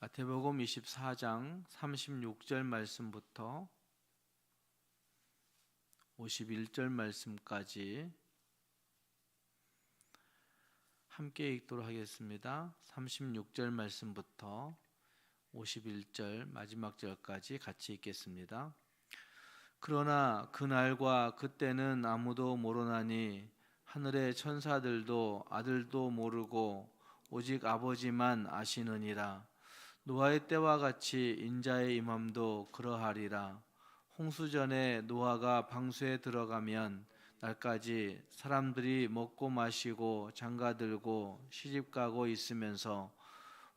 마태복음 24장 36절 말씀부터 51절 말씀까지 함께 읽도록 하겠습니다. 36절 말씀부터 51절 마지막 절까지 같이 읽겠습니다. 그러나 그날과 그때는 아무도 모르나니 하늘의 천사들도 아들도 모르고 오직 아버지만 아시느니라. 노아의 때와 같이 인자의 임함도 그러하리라. 홍수전에 노아가 방수에 들어가면 날까지 사람들이 먹고 마시고 장가들고 시집가고 있으면서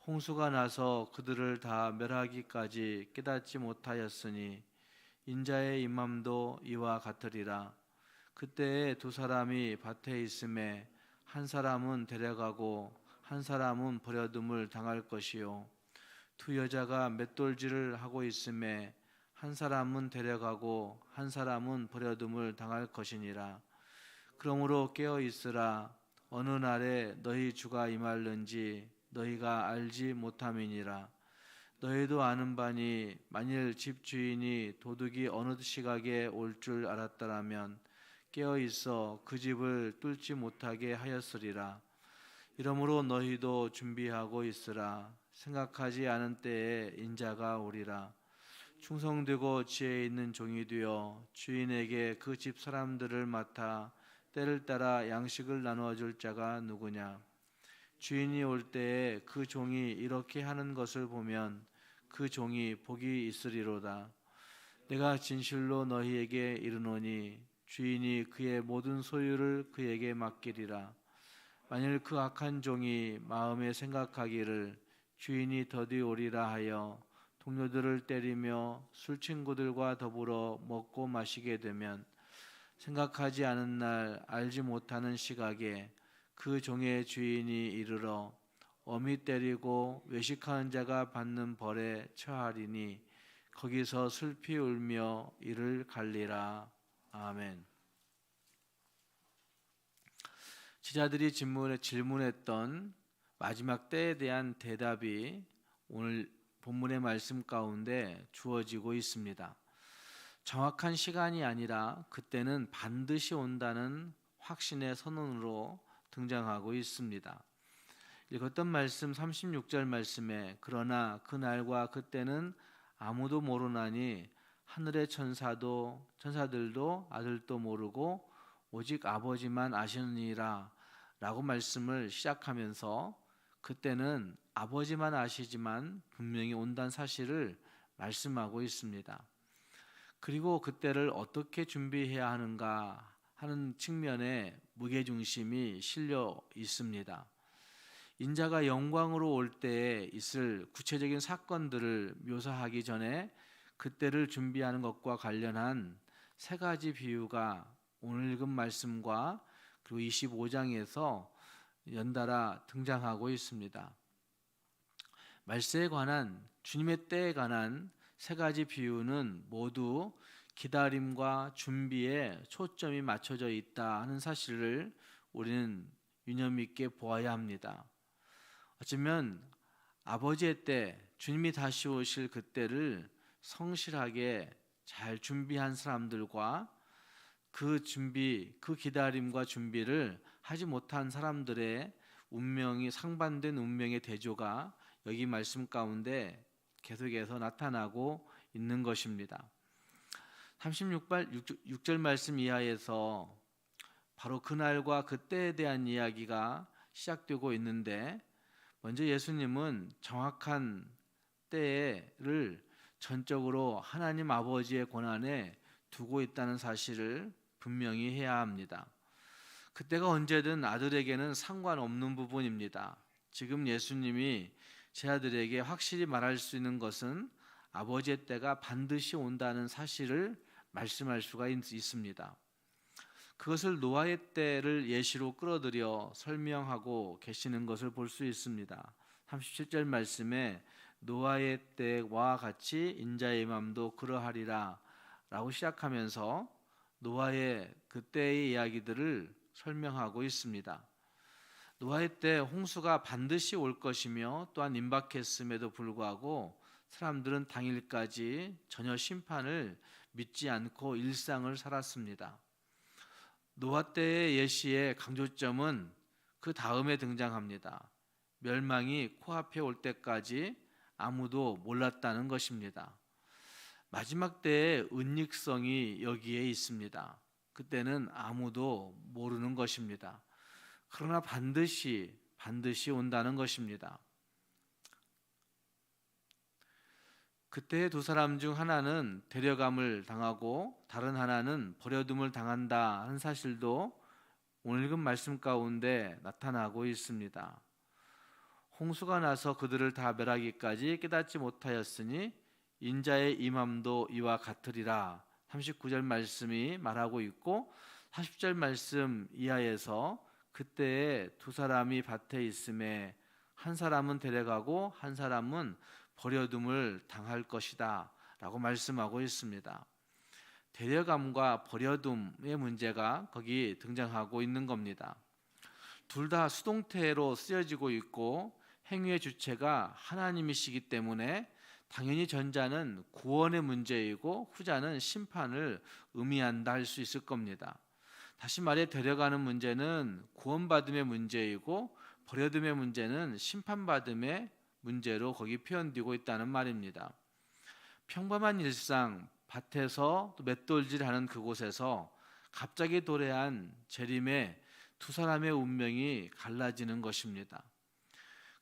홍수가 나서 그들을 다 멸하기까지 깨닫지 못하였으니 인자의 임함도 이와 같으리라. 그때에 두 사람이 밭에 있음에 한 사람은 데려가고 한 사람은 버려둠을 당할 것이요 두 여자가 맷돌질을 하고 있음에 한 사람은 데려가고 한 사람은 버려둠을 당할 것이니라. 그러므로 깨어 있으라. 어느 날에 너희 주가 임할는지 너희가 알지 못함이니라. 너희도 아는 바니 만일 집 주인이 도둑이 어느 시각에 올 줄 알았더라면 깨어 있어 그 집을 뚫지 못하게 하였으리라. 이러므로 너희도 준비하고 있으라. 생각하지 않은 때에 인자가 오리라. 충성되고 지혜 있는 종이 되어 주인에게 그 집 사람들을 맡아 때를 따라 양식을 나누어 줄 자가 누구냐. 주인이 올 때에 그 종이 이렇게 하는 것을 보면 그 종이 복이 있으리로다. 내가 진실로 너희에게 이르노니 주인이 그의 모든 소유를 그에게 맡기리라. 만일 그 악한 종이 마음에 생각하기를 주인이 더디 오리라 하여 동료들을 때리며 술 친구들과 더불어 먹고 마시게 되면 생각하지 않은 날 알지 못하는 시각에 그 종의 주인이 이르러 엄히 때리고 외식하는 자가 받는 벌에 처하리니 거기서 슬피 울며 이를 갈리라. 아멘. 지자들이 질문했던 마지막 때에 대한 대답이 오늘 본문의 말씀 가운데 주어지고 있습니다. 정확한 시간이 아니라 그때는 반드시 온다는 확신의 선언으로 등장하고 있습니다. 읽었던 말씀 36절 말씀에 그러나 그날과 그때는 아무도 모르나니 하늘의 천사들도 아들도 모르고 오직 아버지만 아시느니라 라고 말씀을 시작하면서 그때는 아버지만 아시지만 분명히 온다는 사실을 말씀하고 있습니다. 그리고 그때를 어떻게 준비해야 하는가 하는 측면에 무게중심이 실려 있습니다. 인자가 영광으로 올 때에 있을 구체적인 사건들을 묘사하기 전에 그때를 준비하는 것과 관련한 세 가지 비유가 오늘 읽은 말씀과 그리고 25장에서 연달아 등장하고 있습니다. 말세에 관한 주님의 때에 관한 세 가지 비유는 모두 기다림과 준비에 초점이 맞춰져 있다 하는 사실을 우리는 유념 있게 보아야 합니다. 어쩌면 아버지의 때, 주님이 다시 오실 그때를 성실하게 잘 준비한 사람들과 그 기다림과 준비를 하지 못한 사람들의 운명이 상반된 운명의 대조가 여기 말씀 가운데 계속해서 나타나고 있는 것입니다. 36절 말씀 이하에서 바로 그날과 그때에 대한 이야기가 시작되고 있는데 먼저 예수님은 정확한 때를 전적으로 하나님 아버지의 권한에 두고 있다는 사실을 분명히 해야 합니다. 그때가 언제든 아들에게는 상관없는 부분입니다. 지금 예수님이 제 아들에게 확실히 말할 수 있는 것은 아버지의 때가 반드시 온다는 사실을 말씀할 수가 있습니다. 그것을 노아의 때를 예시로 끌어들여 설명하고 계시는 것을 볼 수 있습니다. 37절 말씀에 노아의 때와 같이 인자의 임함도 그러하리라 라고 시작하면서 노아의 그때의 이야기들을 설명하고 있습니다. 노아의 때 홍수가 반드시 올 것이며 또한 임박했음에도 불구하고 사람들은 당일까지 전혀 심판을 믿지 않고 일상을 살았습니다. 노아 때의 예시의 강조점은 그 다음에 등장합니다. 멸망이 코앞에 올 때까지 아무도 몰랐다는 것입니다. 마지막 때의 은닉성이 여기에 있습니다. 그때는 아무도 모르는 것입니다. 그러나 반드시 온다는 것입니다. 그때의 두 사람 중 하나는 데려감을 당하고 다른 하나는 버려둠을 당한다 하는 사실도 오늘 읽은 말씀 가운데 나타나고 있습니다. 홍수가 나서 그들을 다 멸하기까지 깨닫지 못하였으니 인자의 임함도 이와 같으리라. 39절 말씀이 말하고 있고 40절 말씀 이하에서 그때에 두 사람이 밭에 있음에 한 사람은 데려가고 한 사람은 버려둠을 당할 것이다 라고 말씀하고 있습니다. 데려감과 버려둠의 문제가 거기 등장하고 있는 겁니다. 둘 다 수동태로 쓰여지고 있고 행위의 주체가 하나님이시기 때문에 당연히 전자는 구원의 문제이고 후자는 심판을 의미한다 할 수 있을 겁니다. 다시 말해 데려가는 문제는 구원받음의 문제이고 버려둠의 문제는 심판받음의 문제로 거기 표현되고 있다는 말입니다. 평범한 일상, 밭에서 또 맷돌질하는 그곳에서 갑자기 도래한 재림에 두 사람의 운명이 갈라지는 것입니다.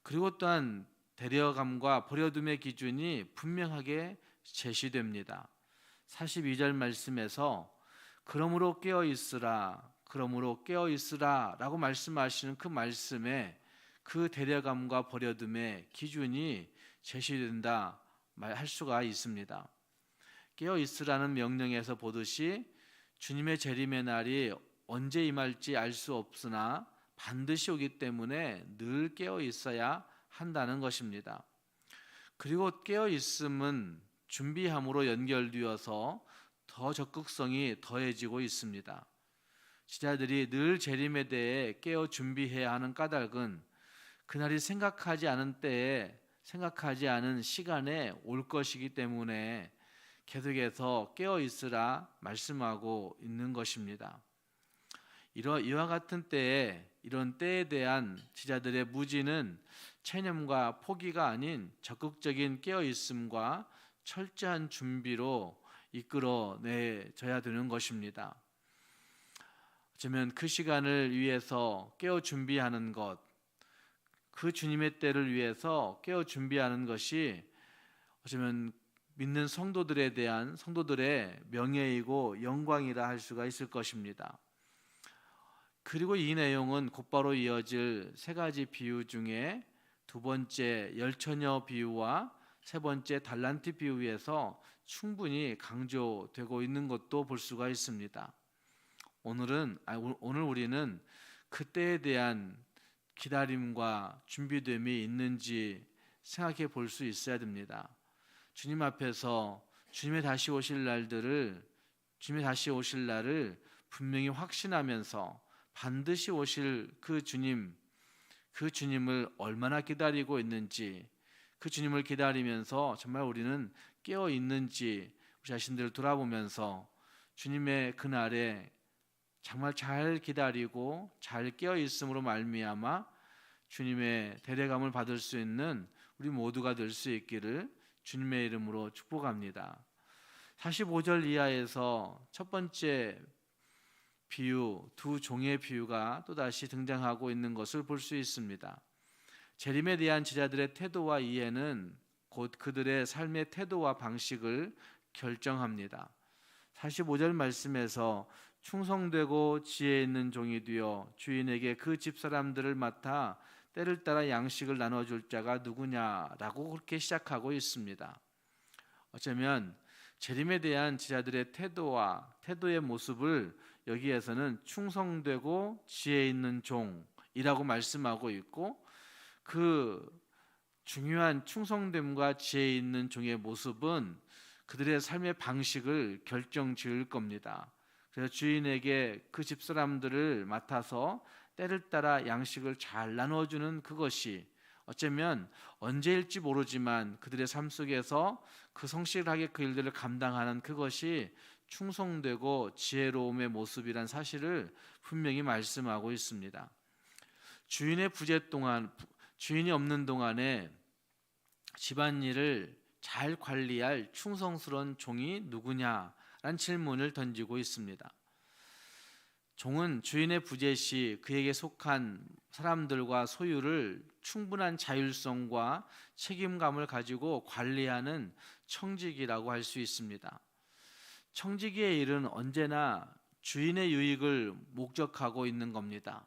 그리고 또한 데려감과 버려둠의 기준이 분명하게 제시됩니다. 42절 말씀에서 그러므로 깨어있으라 라고 말씀하시는 그 말씀에 그 데려감과 버려둠의 기준이 제시된다 할 수가 있습니다. 깨어있으라는 명령에서 보듯이 주님의 재림의 날이 언제 임할지 알 수 없으나 반드시 오기 때문에 늘 깨어있어야 한다는 것입니다. 그리고 깨어있음은 준비함으로 연결되어서 더 적극성이 더해지고 있습니다. 지자들이 늘 재림에 대해 깨어 준비해야 하는 까닭은 그날이 생각하지 않은 때에 생각하지 않은 시간에 올 것이기 때문에 계속해서 깨어 있으라 말씀하고 있는 것입니다. 이와 같은 때에 이런 때에 대한 지자들의 무지는 체념과 포기가 아닌 적극적인 깨어 있음과 철저한 준비로 이끌어내져야 되는 것입니다. 어쩌면 그 시간을 위해서 깨어 준비하는 것, 그 주님의 때를 위해서 깨어 준비하는 것이 어쩌면 믿는 성도들에 대한 성도들의 명예이고 영광이라 할 수가 있을 것입니다. 그리고 이 내용은 곧바로 이어질 세 가지 비유 중에 두 번째 열처녀 비유와 세 번째 달란트 비유에서 충분히 강조되고 있는 것도 볼 수가 있습니다. 오늘 우리는 그때에 대한 기다림과 준비됨이 있는지 생각해 볼 수 있어야 됩니다. 주님 앞에서 주님의 다시 오실 날을 분명히 확신하면서 반드시 오실 그 주님을 얼마나 기다리고 있는지, 그 주님을 기다리면서 정말 우리는 깨어 있는지 우리 자신들을 돌아보면서 주님의 그날에 정말 잘 기다리고 잘 깨어 있음으로 말미암아 주님의 대례감을 받을 수 있는 우리 모두가 될 수 있기를 주님의 이름으로 축복합니다. 45절 이하에서 첫 번째 비유, 두 종의 비유가 또다시 등장하고 있는 것을 볼 수 있습니다. 재림에 대한 제자들의 태도와 이해는 곧 그들의 삶의 태도와 방식을 결정합니다. 45절 말씀에서 충성되고 지혜 있는 종이 되어 주인에게 그 집사람들을 맡아 때를 따라 양식을 나눠줄 자가 누구냐라고 그렇게 시작하고 있습니다. 어쩌면 재림에 대한 제자들의 태도의 모습을 여기에서는 충성되고 지혜 있는 종이라고 말씀하고 있고, 그 중요한 충성됨과 지혜 있는 종의 모습은 그들의 삶의 방식을 결정지을 겁니다. 그래서 주인에게 그 집사람들을 맡아서 때를 따라 양식을 잘 나누어주는 그것이 어쩌면 언제일지 모르지만 그들의 삶 속에서 그 성실하게 그 일들을 감당하는 그것이 충성되고 지혜로움의 모습이란 사실을 분명히 말씀하고 있습니다. 주인의 부재 동안, 주인이 없는 동안에 집안일을 잘 관리할 충성스러운 종이 누구냐라는 질문을 던지고 있습니다. 종은 주인의 부재 시 그에게 속한 사람들과 소유를 충분한 자율성과 책임감을 가지고 관리하는 청지기라고 할 수 있습니다. 청지기의 일은 언제나 주인의 유익을 목적하고 있는 겁니다.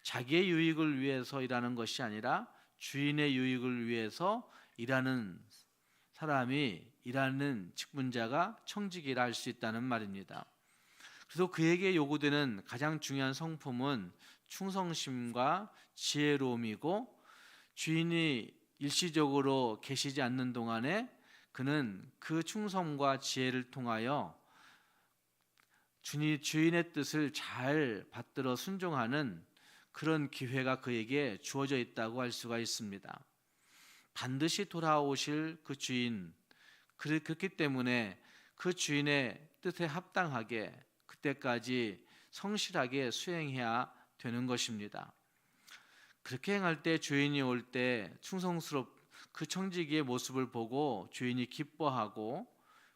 자기의 유익을 위해서 일하는 것이 아니라 주인의 유익을 위해서 일하는 사람이, 일하는 직분자가 청지기라 할 수 있다는 말입니다. 그래서 그에게 요구되는 가장 중요한 성품은 충성심과 지혜로움이고, 주인이 일시적으로 계시지 않는 동안에 그는 그 충성과 지혜를 통하여 주인의 뜻을 잘 받들어 순종하는 그런 기회가 그에게 주어져 있다고 할 수가 있습니다. 반드시 돌아오실 그 주인, 그렇기 때문에 그 주인의 뜻에 합당하게 그때까지 성실하게 수행해야 되는 것입니다. 그렇게 행할 때 주인이 올 때 그 청지기의 모습을 보고 주인이 기뻐하고,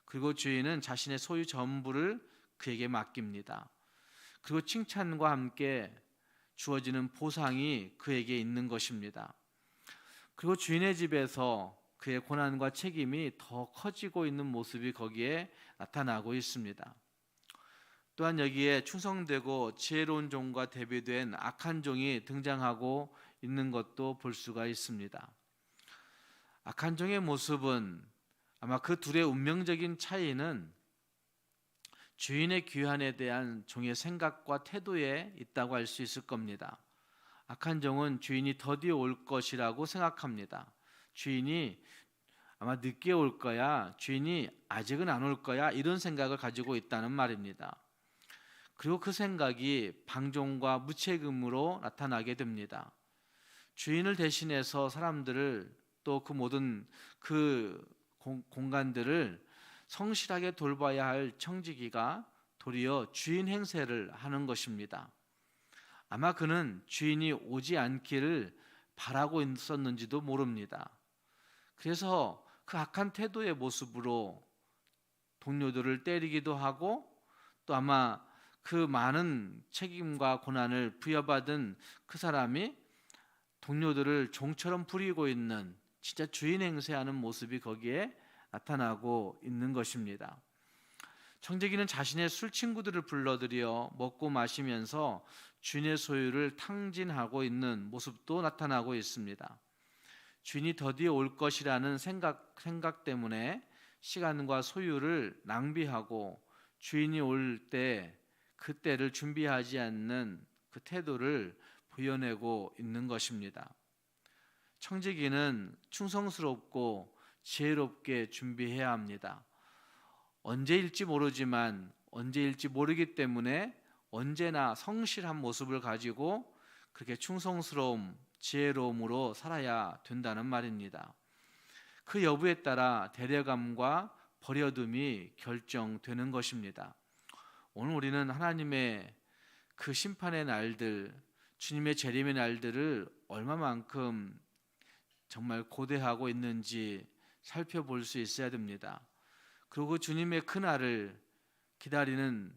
그리고 주인은 자신의 소유 전부를 그에게 맡깁니다. 그리고 칭찬과 함께 주어지는 보상이 그에게 있는 것입니다. 그리고 주인의 집에서 그의 고난과 책임이 더 커지고 있는 모습이 거기에 나타나고 있습니다. 또한 여기에 충성되고 지혜로운 종과 대비된 악한 종이 등장하고 있는 것도 볼 수가 있습니다. 악한 종의 모습은, 아마 그 둘의 운명적인 차이는 주인의 귀환에 대한 종의 생각과 태도에 있다고 할 수 있을 겁니다. 악한 종은 주인이 더디어 올 것이라고 생각합니다. 주인이 아마 늦게 올 거야, 주인이 아직은 안 올 거야, 이런 생각을 가지고 있다는 말입니다. 그리고 그 생각이 방종과 무책임으로 나타나게 됩니다. 주인을 대신해서 사람들을, 또 그 모든 그 공간들을 성실하게 돌봐야 할 청지기가 도리어 주인 행세를 하는 것입니다. 아마 그는 주인이 오지 않기를 바라고 있었는지도 모릅니다. 그래서 그 악한 태도의 모습으로 동료들을 때리기도 하고, 또 아마 그 많은 책임과 고난을 부여받은 그 사람이 동료들을 종처럼 부리고 있는, 진짜 주인 행세하는 모습이 거기에 나타나고 있는 것입니다. 청지기는 자신의 술 친구들을 불러들여 먹고 마시면서 주인의 소유를 탕진하고 있는 모습도 나타나고 있습니다. 주인이 더디어 올 것이라는 생각 때문에 시간과 소유를 낭비하고, 주인이 올 때 그때를 준비하지 않는 그 태도를 보여내고 있는 것입니다. 청지기는 충성스럽고 지혜롭게 준비해야 합니다. 언제일지 모르지만, 언제일지 모르기 때문에 언제나 성실한 모습을 가지고 그렇게 충성스러움, 지혜로움으로 살아야 된다는 말입니다. 그 여부에 따라 대려감과 버려둠이 결정되는 것입니다. 오늘 우리는 하나님의 그 심판의 날들, 주님의 재림의 날들을 얼마만큼 정말 고대하고 있는지 살펴볼 수 있어야 됩니다. 그리고 주님의 그날을 기다리는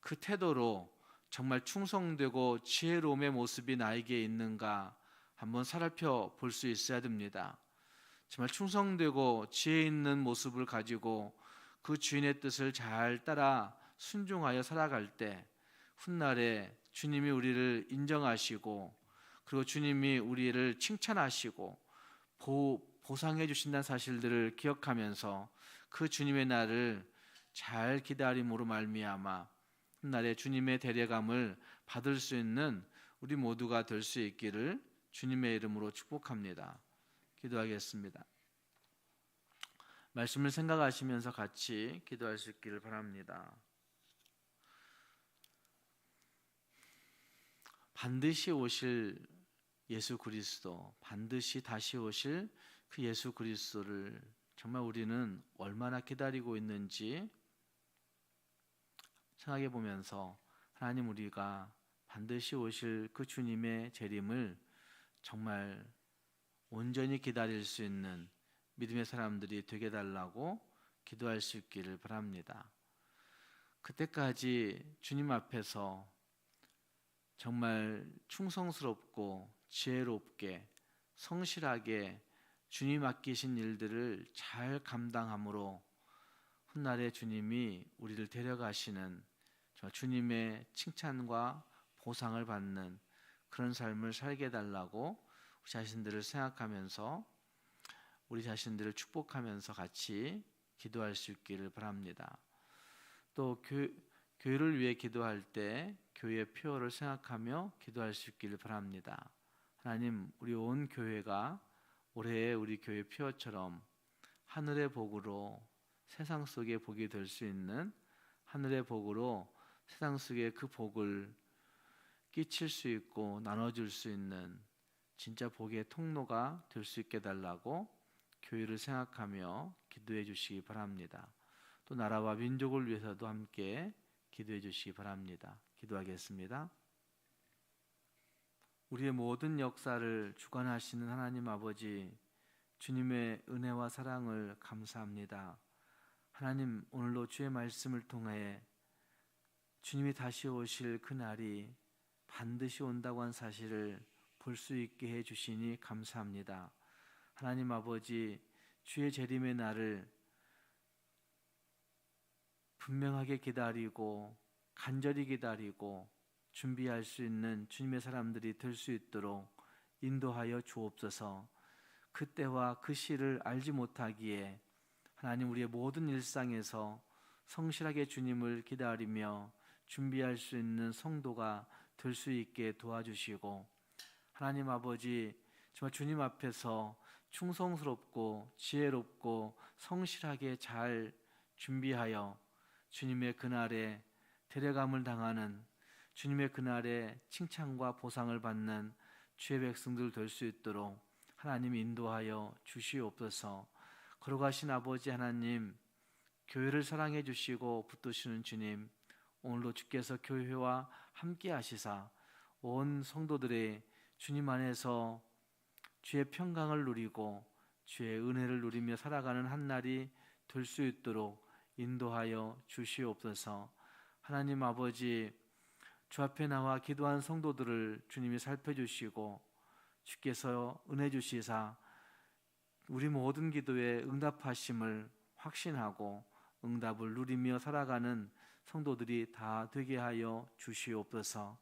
그 태도로 정말 충성되고 지혜로움의 모습이 나에게 있는가 한번 살펴볼 수 있어야 됩니다. 정말 충성되고 지혜 있는 모습을 가지고 그 주인의 뜻을 잘 따라 순종하여 살아갈 때 훗날에 주님이 우리를 인정하시고, 그리고 주님이 우리를 칭찬하시고 보상해 주신다는 사실들을 기억하면서 그 주님의 날을 잘 기다림으로 말미암아 훗날에 주님의 대례감을 받을 수 있는 우리 모두가 될 수 있기를 주님의 이름으로 축복합니다. 기도하겠습니다. 말씀을 생각하시면서 같이 기도할 수 있기를 바랍니다. 반드시 오실 예수 그리스도, 반드시 다시 오실 그 예수 그리스도를 정말 우리는 얼마나 기다리고 있는지 생각해 보면서 하나님, 우리가 반드시 오실 그 주님의 재림을 정말 온전히 기다릴 수 있는 믿음의 사람들이 되게 달라고 기도할 수 있기를 바랍니다. 그때까지 주님 앞에서 정말 충성스럽고 지혜롭게 성실하게 주님 맡기신 일들을 잘 감당함으로 훗날에 주님이 우리를 데려가시는 주님의 칭찬과 보상을 받는 그런 삶을 살게 해달라고 우리 자신들을 생각하면서 우리 자신들을 축복하면서 같이 기도할 수 있기를 바랍니다. 또 교회를 위해 기도할 때 교회의 표어를 생각하며 기도할 수 있기를 바랍니다. 하나님, 우리 온 교회가 올해 우리 교회 표어처럼 하늘의 복으로 세상 속의 복이 될 수 있는, 하늘의 복으로 세상 속의 그 복을 끼칠 수 있고 나눠줄 수 있는 진짜 복의 통로가 될 수 있게 달라고 교회를 생각하며 기도해 주시기 바랍니다. 또 나라와 민족을 위해서도 함께 기도해 주시기 바랍니다. 기도하겠습니다. 우리의 모든 역사를 주관하시는 하나님 아버지, 주님의 은혜와 사랑을 감사합니다. 하나님, 오늘도 주의 말씀을 통해 주님이 다시 오실 그날이 반드시 온다고 한 사실을 볼 수 있게 해주시니 감사합니다. 하나님 아버지, 주의 재림의 날을 분명하게 기다리고 간절히 기다리고 준비할 수 있는 주님의 사람들이 될 수 있도록 인도하여 주옵소서. 그때와 그 시를 알지 못하기에 하나님, 우리의 모든 일상에서 성실하게 주님을 기다리며 준비할 수 있는 성도가 될 수 있게 도와주시고, 하나님 아버지, 정말 주님 앞에서 충성스럽고 지혜롭고 성실하게 잘 준비하여 주님의 그날에 데려감을 당하는, 주님의 그날에 칭찬과 보상을 받는 주의 백성들 될 수 있도록 하나님 인도하여 주시옵소서. 걸어가신 아버지 하나님, 교회를 사랑해 주시고 붙드시는 주님, 오늘도 주께서 교회와 함께 하시사 온 성도들의 주님 안에서 주의 평강을 누리고 주의 은혜를 누리며 살아가는 한날이 될 수 있도록 인도하여 주시옵소서. 하나님 아버지, 주 앞에 나와 기도한 성도들을 주님이 살펴주시고 주께서 은혜 주시사 우리 모든 기도에 응답하심을 확신하고 응답을 누리며 살아가는 성도들이 다 되게 하여 주시옵소서.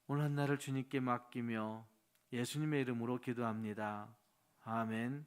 오늘 한날을 주님께 맡기며 예수님의 이름으로 기도합니다. 아멘.